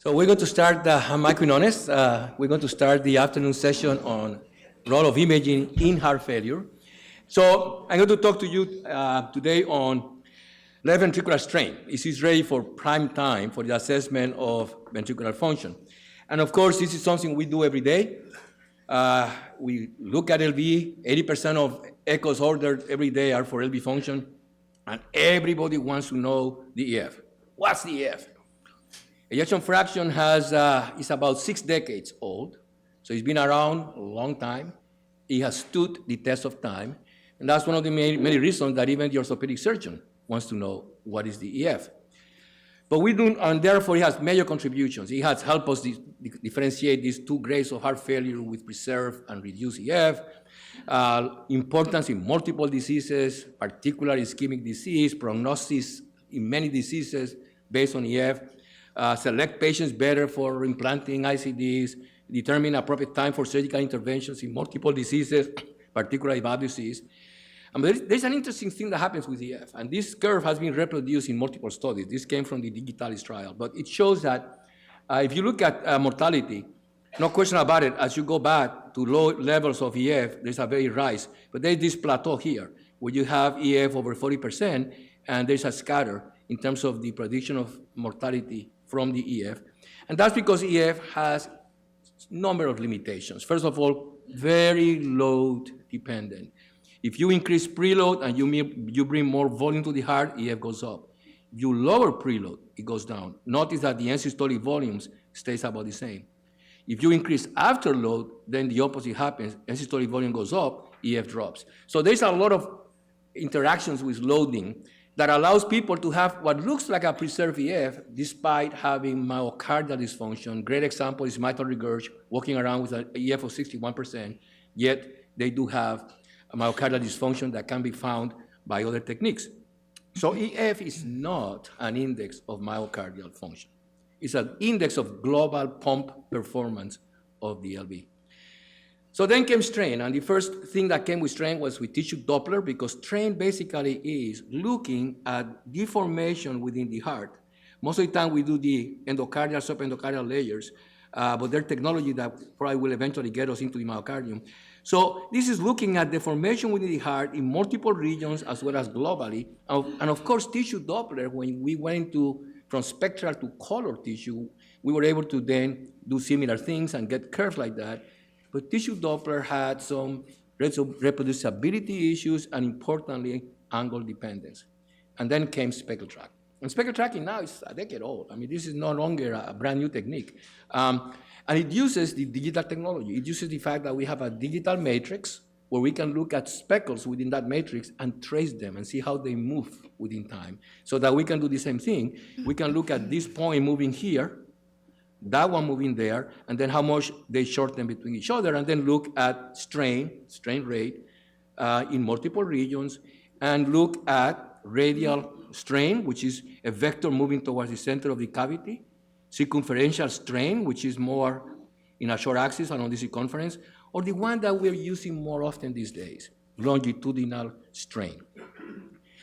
So we're going to start, I'm Mike Quiñones. We're going to start the afternoon session on role of imaging in heart failure. So I'm going to talk to you today on left ventricular strain. This is ready for prime time for the assessment of ventricular function. And of course, this is something we do every day. We look at LV, 80% of echoes ordered every day are for LV function, and everybody wants to know the EF. What's the EF? Ejection fraction is about 6 decades old, so it's been around a long time. It has stood the test of time, and that's one of the many reasons that even the orthopedic surgeon wants to know what is the EF. But we do, and therefore it has major contributions. It has helped us differentiate these two grades of heart failure with preserved and reduced EF, importance in multiple diseases, particularly ischemic disease, prognosis in many diseases based on EF, select patients better for implanting ICDs, determine appropriate time for surgical interventions in multiple diseases, particularly valve disease. But there's an interesting thing that happens with EF, and this curve has been reproduced in multiple studies. This came from the Digitalis trial, but it shows that if you look at mortality, no question about it, as you go back to low levels of EF, there's a very rise. But there's this plateau here, where you have EF over 40%, and there's a scatter in terms of the prediction of mortality from the EF. And that's because EF has a number of limitations. First of all, very load dependent. If you increase preload and you bring more volume to the heart, EF goes up. If you lower preload, it goes down. Notice that the end-systolic volumes stays about the same. If you increase afterload, then the opposite happens. End-systolic volume goes up, EF drops. So there's a lot of interactions with loading that allows people to have what looks like a preserved EF despite having myocardial dysfunction. Great example is mitral regurg, walking around with an EF of 61%, yet they do have a myocardial dysfunction that can be found by other techniques. So EF is not an index of myocardial function. It's an index of global pump performance of the LV. So then came strain, and the first thing that came with strain was with tissue Doppler, because strain basically is looking at deformation within the heart. Most of the time we do the endocardial, subendocardial layers, but there's technology that probably will eventually get us into the myocardium. So this is looking at deformation within the heart in multiple regions as well as globally. And of course, tissue Doppler, when we went from spectral to color tissue, we were able to then do similar things and get curves like that. But tissue Doppler had some reproducibility issues and, importantly, angle dependence. And then came speckle track. And speckle tracking now is a decade old. I mean, this is no longer a brand new technique. And it uses the digital technology. It uses the fact that we have a digital matrix where we can look at speckles within that matrix and trace them and see how they move within time. So that we can do the same thing. We can look at this point moving here, that one moving there, and then how much they shorten between each other, and then look at strain rate in multiple regions, and look at radial strain, which is a vector moving towards the center of the cavity, circumferential strain, which is more in a short axis along the circumference, or the one that we're using more often these days, longitudinal strain.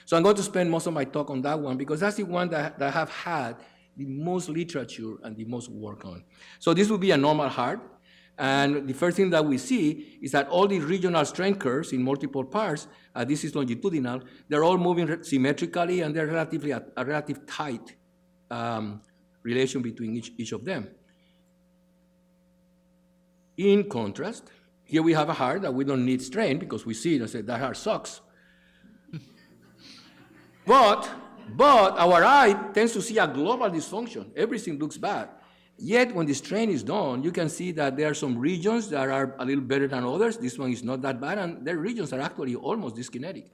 So I'm going to spend most of my talk on that one because that's the one that I have had the most literature and the most work on. So this would be a normal heart, and the first thing that we see is that all the regional strain curves in multiple parts, this is longitudinal, they're all moving symmetrically, and they're relatively a relative tight relation between each of them. In contrast, here we have a heart that we don't need strain because we see it and say, that heart sucks. But our eye tends to see a global dysfunction. Everything looks bad. Yet when the strain is done, you can see that there are some regions that are a little better than others. This one is not that bad, and there are regions that are actually almost dyskinetic,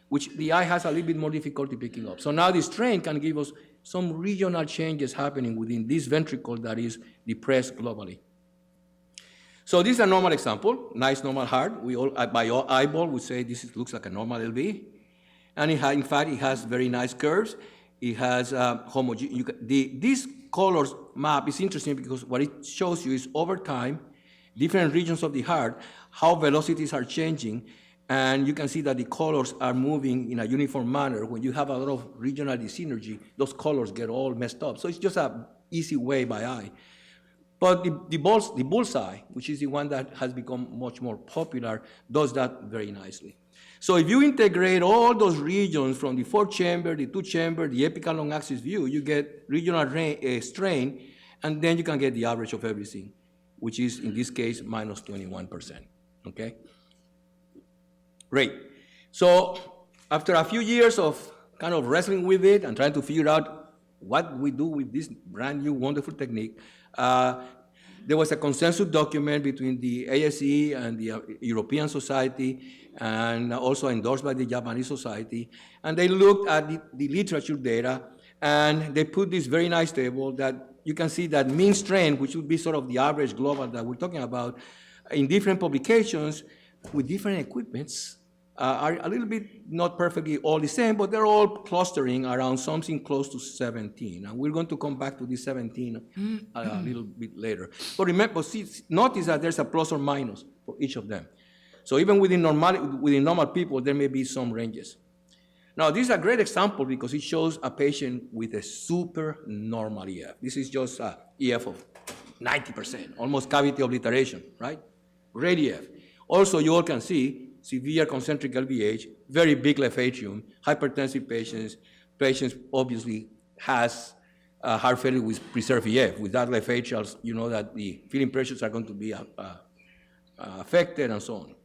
which the eye has a little bit more difficulty picking up. So now the strain can give us some regional changes happening within this ventricle that is depressed globally. So this is a normal example, nice normal heart. We all, by eyeball, we say this looks like a normal LV. And in fact, it has very nice curves. It has this colors map is interesting because what it shows you is over time, different regions of the heart, how velocities are changing, and you can see that the colors are moving in a uniform manner. When you have a lot of regional dyssynergy, those colors get all messed up. So it's just a easy way by eye. But the bullseye, which is the one that has become much more popular, does that very nicely. So if you integrate all those regions from the 4-chamber, the 2-chamber, the apical long axis view, you get regional strain, and then you can get the average of everything, which is, in this case, minus 21%, okay? Great. So after a few years of kind of wrestling with it and trying to figure out what we do with this brand new wonderful technique, there was a consensus document between the ASE and the European Society, and also endorsed by the Japanese Society. And they looked at the literature data, and they put this very nice table that you can see that mean strain, which would be sort of the average global that we're talking about, in different publications with different equipments, are a little bit not perfectly all the same, but they're all clustering around something close to 17. And we're going to come back to this 17 a little bit later. But remember, notice that there's a plus or minus for each of them. So even within normal people, there may be some ranges. Now, this is a great example because it shows a patient with a super normal EF. This is just a EF of 90%, almost cavity obliteration, right? Great EF. Also, you all can see severe concentric LVH, very big left atrium, hypertensive patients obviously has heart failure with preserved EF. With that left atrial, you know that the filling pressures are going to be affected and so on.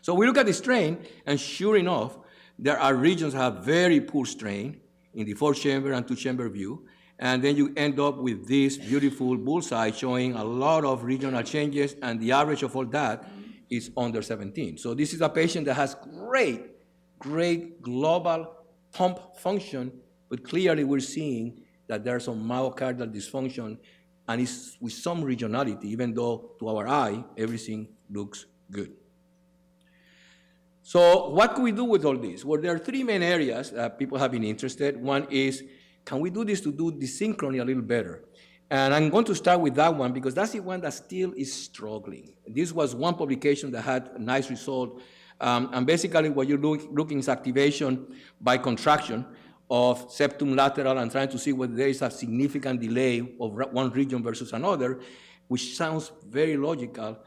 So we look at the strain, and sure enough, there are regions that have very poor strain in the 4-chamber and 2-chamber view, and then you end up with this beautiful bullseye showing a lot of regional changes, and the average of all that is under 17. So this is a patient that has great global pump function, but clearly we're seeing that there's some myocardial dysfunction, and it's with some regionality, even though to our eye, everything looks good. So what can we do with all this? Well, there are 3 main areas that people have been interested. One is, can we do this to do the synchrony a little better? And I'm going to start with that one because that's the one that still is struggling. This was one publication that had a nice result. And basically what you're looking is activation by contraction of septum lateral and trying to see whether there is a significant delay of one region versus another, which sounds very logical.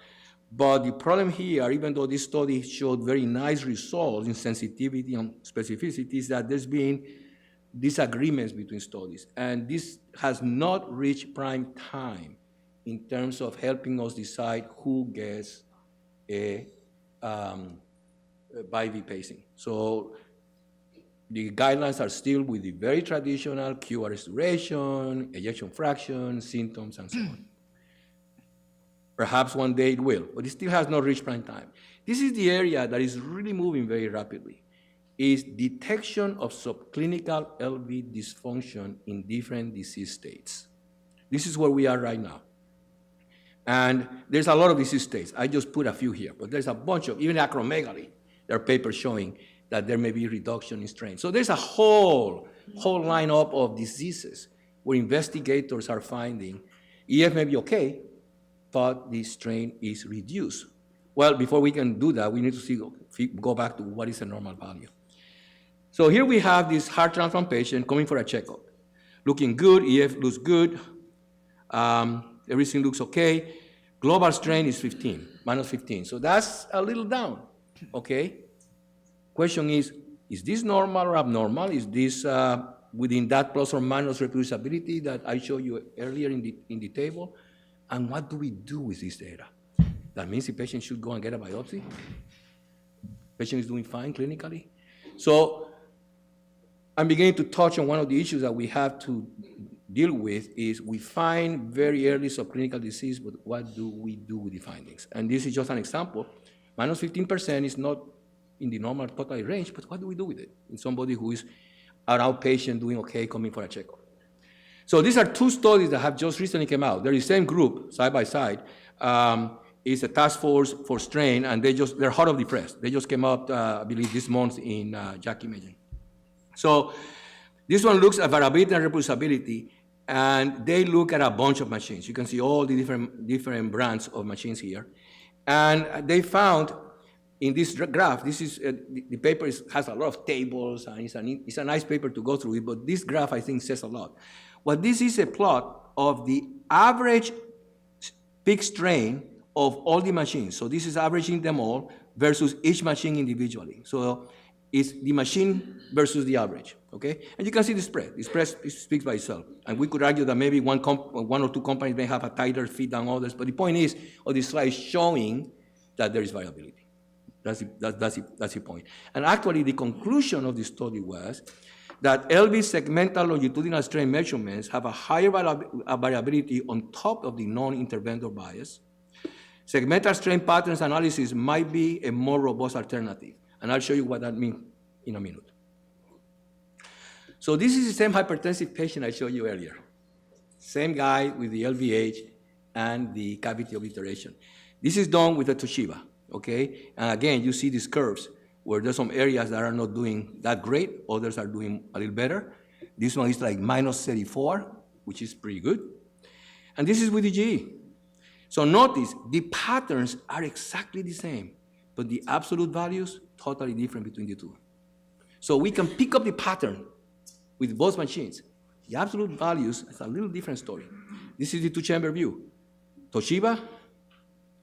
But the problem here, even though this study showed very nice results in sensitivity and specificity, is that there's been disagreements between studies. And this has not reached prime time in terms of helping us decide who gets a bi-V pacing. So the guidelines are still with the very traditional QRS duration, ejection fraction, symptoms, and so on. Perhaps one day it will, but it still has not reached prime time. This is the area that is really moving very rapidly, is detection of subclinical LV dysfunction in different disease states. This is where we are right now. And there's a lot of disease states. I just put a few here, but there's a bunch of, even acromegaly, there are papers showing that there may be reduction in strain. So there's a whole lineup of diseases where investigators are finding EF may be okay, but the strain is reduced. Well, before we can do that, we need to go back to what is a normal value. So here we have this heart transplant patient coming for a checkup. Looking good, EF looks good, everything looks okay. Global strain is 15, minus 15. So that's a little down, okay? Question is this normal or abnormal? Is this within that plus or minus reproducibility that I showed you earlier in the table? And what do we do with this data? That means the patient should go and get a biopsy? Patient is doing fine clinically? So I'm beginning to touch on one of the issues that we have to deal with is we find very early subclinical disease, but what do we do with the findings? And this is just an example. Minus 15% is not in the normal total range, but what do we do with it? In somebody who is an outpatient doing okay, coming for a checkup. So these are 2 studies that have just recently come out. They're the same group, side by side. It's a task force for strain, and they're hot off the press. They just came out, I believe, this month in JACC Imaging. So this one looks at variability and reproducibility, and they look at a bunch of machines. You can see all the different brands of machines here. And they found in this graph, this is, the paper has a lot of tables, and it's a nice paper to go through it, but this graph, I think, says a lot. What this is a plot of the average peak strain of all the machines. So this is averaging them all versus each machine individually. So it's the machine versus the average, okay? And you can see the spread. The spread speaks by itself. And we could argue that maybe one or two companies may have a tighter fit than others, but the point is, of this slide is showing that there is variability. That's the point. And actually, the conclusion of the study was that LV segmental longitudinal strain measurements have a higher variability on top of the non-interventor bias. Segmental strain patterns analysis might be a more robust alternative, and I'll show you what that means in a minute. So this is the same hypertensive patient I showed you earlier. Same guy with the LVH and the cavity obliteration. This is done with a Toshiba, okay? And again, you see these curves where there's some areas that are not doing that great, others are doing a little better. This one is like minus 34, which is pretty good. And this is with the GE. So notice, the patterns are exactly the same, but the absolute values totally different between the two. So we can pick up the pattern with both machines. The absolute values is a little different story. This is the two-chamber view. Toshiba,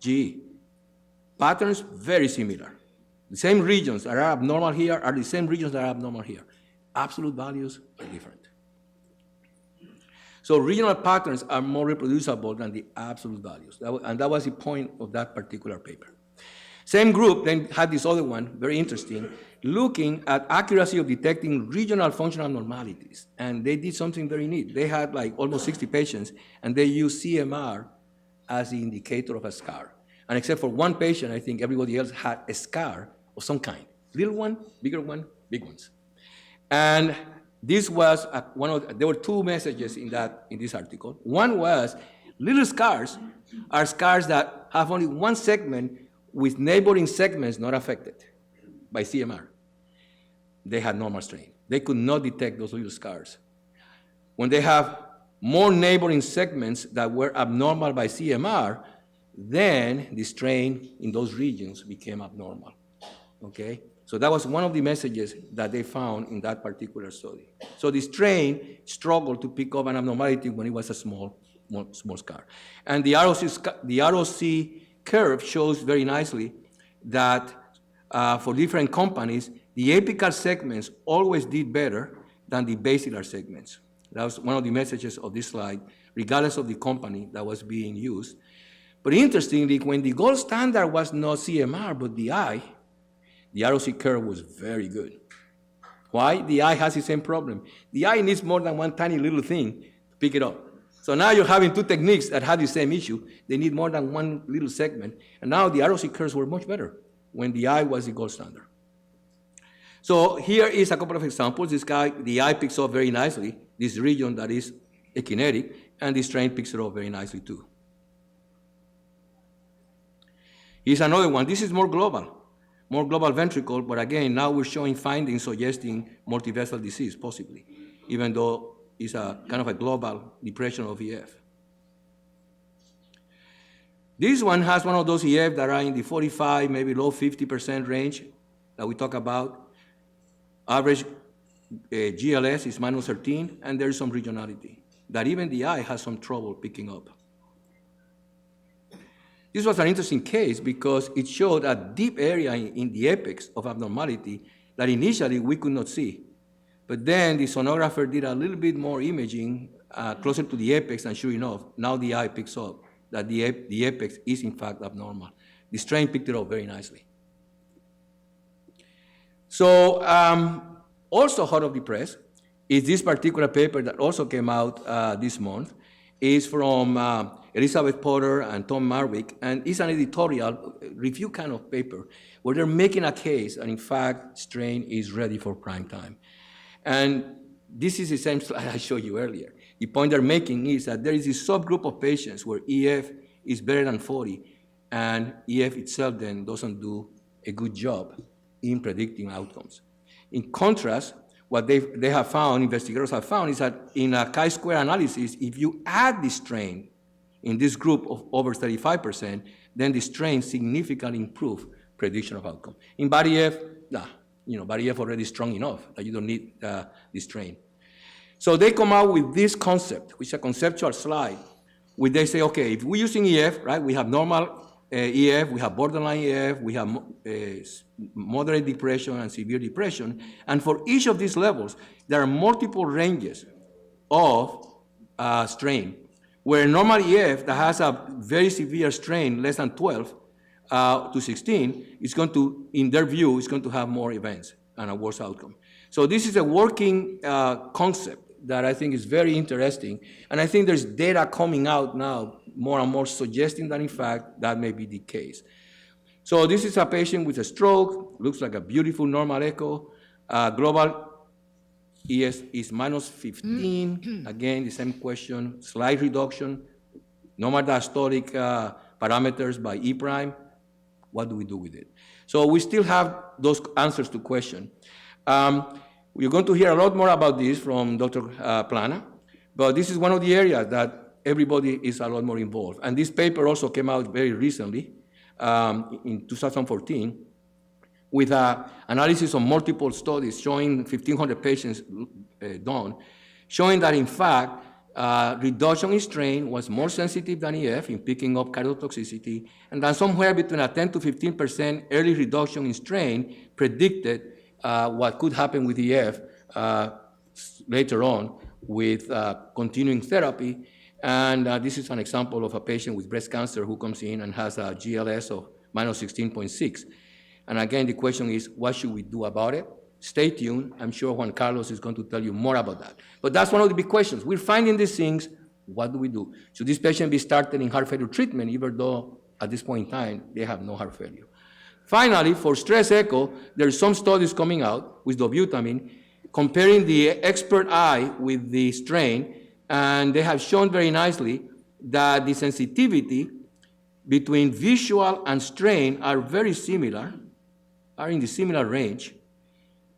GE. Patterns very similar. The same regions that are abnormal here are the same regions that are abnormal here. Absolute values are different. So regional patterns are more reproducible than the absolute values. And that was the point of that particular paper. Same group then had this other one, very interesting, looking at accuracy of detecting regional functional abnormalities. And they did something very neat. They had like almost 60 patients, and they used CMR as the indicator of a scar. And except for one patient, I think everybody else had a scar of some kind. Little one, bigger one, big ones. And this was there were two messages in this article. One was little scars are scars that have only one segment with neighboring segments not affected by CMR. They had normal strain. They could not detect those little scars. When they have more neighboring segments that were abnormal by CMR, then the strain in those regions became abnormal, okay? So that was one of the messages that they found in that particular study. So the strain struggled to pick up an abnormality when it was a small scar. And the ROC curve shows very nicely that for different companies, the apical segments always did better than the basilar segments. That was one of the messages of this slide, regardless of the company that was being used. But interestingly, when the gold standard was not CMR, but the eye, the ROC curve was very good. Why? The eye has the same problem. The eye needs more than one tiny little thing to pick it up. So now you're having two techniques that have the same issue. They need more than one little segment. And now the ROC curves were much better when the eye was the gold standard. So here is a couple of examples. This guy, the eye picks up very nicely, this region that is akinetic, and the strain picks it up very nicely too. Here's another one. This is more global ventricle, but again, now we're showing findings suggesting multivessel disease, possibly, even though it's a kind of a global depression of EF. This one has one of those EF that are in the 45, maybe low 50% range that we talk about. Average GLS is minus 13, and there's some regionality that even the eye has some trouble picking up. This was an interesting case because it showed a deep area in the apex of abnormality that initially we could not see. But then the sonographer did a little bit more imaging closer to the apex, and sure enough, now the eye picks up that the apex is in fact abnormal. The strain picked it up very nicely. So also hot off the press is this particular paper that also came out this month. It's from Elizabeth Potter and Tom Marwick, and it's an editorial review kind of paper where they're making a case, and in fact, strain is ready for prime time. And this is the same slide I showed you earlier. The point they're making is that there is a subgroup of patients where EF is better than 40, and EF itself then doesn't do a good job in predicting outcomes. In contrast, what they have found, investigators have found, is that in a chi-square analysis, if you add the strain in this group of over 35%, then the strain significantly improve prediction of outcome. In body F, nah, body F already strong enough that you don't need the strain. So they come out with this concept, which is a conceptual slide, where they say, okay, if we're using EF, right, we have normal EF, we have borderline EF, we have moderate depression and severe depression, and for each of these levels, there are multiple ranges of strain, where normal EF that has a very severe strain, less than 12 to 16, is going to, in their view, is going to have more events and a worse outcome. So this is a working concept that I think is very interesting, and I think there's data coming out now more and more suggesting that, in fact, that may be the case. So this is a patient with a stroke, looks like a beautiful normal echo. Global ES is minus 15. Again, the same question, slight reduction. Normal diastolic parameters by E prime. What do we do with it? So we still have those answers to question. We're going to hear a lot more about this from Dr. Plana, but this is one of the areas that everybody is a lot more involved. And this paper also came out very recently, in 2014, with an analysis of multiple studies showing 1,500 patients done, showing that, in fact, reduction in strain was more sensitive than EF in picking up cardiotoxicity, and that somewhere between a 10 to 15% early reduction in strain predicted what could happen with EF later on with continuing therapy. And this is an example of a patient with breast cancer who comes in and has a GLS of minus 16.6. And again, the question is, what should we do about it? Stay tuned. I'm sure Juan Carlos is going to tell you more about that. But that's one of the big questions. We're finding these things. What do we do? Should this patient be started in heart failure treatment, even though at this point in time they have no heart failure? Finally, for stress echo, there's some studies coming out with dobutamine comparing the expert eye with the strain, and they have shown very nicely that the sensitivity between visual and strain are very similar, are in the similar range,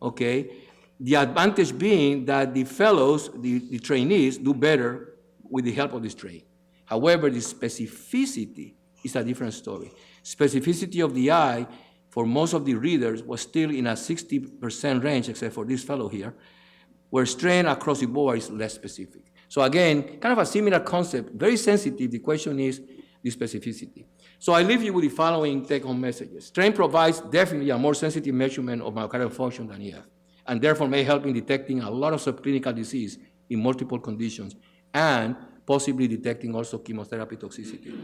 okay? The advantage being that the fellows, the trainees, do better with the help of the strain. However, the specificity is a different story. Specificity of the eye for most of the readers was still in a 60% range, except for this fellow here, where strain across the board is less specific. So again, kind of a similar concept, very sensitive. The question is the specificity. So I leave you with the following take-home messages. Strain provides definitely a more sensitive measurement of myocardial function than EF, and therefore may help in detecting a lot of subclinical disease in multiple conditions, and possibly detecting also chemotherapy toxicity.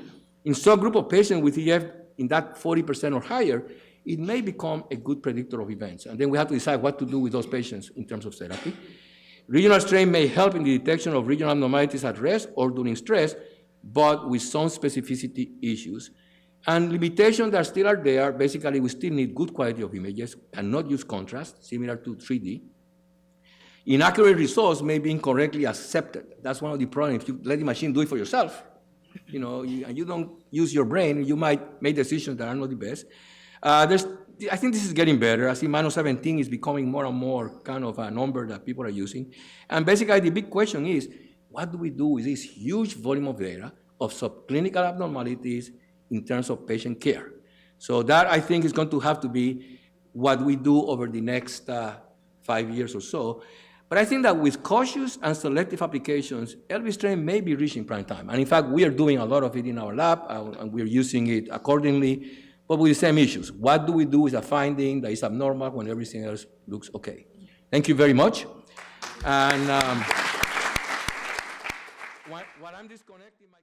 In subgroup of patients with EF in that 40% or higher, it may become a good predictor of events. And then we have to decide what to do with those patients in terms of therapy. Regional strain may help in the detection of regional abnormalities at rest or during stress, but with some specificity issues. And limitations that still are there, basically we still need good quality of images and not use contrast, similar to 3D. Inaccurate results may be incorrectly accepted. That's one of the problems. If you let the machine do it for yourself, and you don't use your brain, you might make decisions that are not the best. I think this is getting better. I see minus 17 is becoming more and more kind of a number that people are using. And basically the big question is, what do we do with this huge volume of data of subclinical abnormalities in terms of patient care? So that, I think, is going to have to be what we do over the next 5 years or so. But I think that with cautious and selective applications, LV strain may be reaching prime time. And in fact, we are doing a lot of it in our lab, and we're using it accordingly, but with the same issues. What do we do with a finding that is abnormal when everything else looks okay? Thank you very much. And while I'm disconnecting my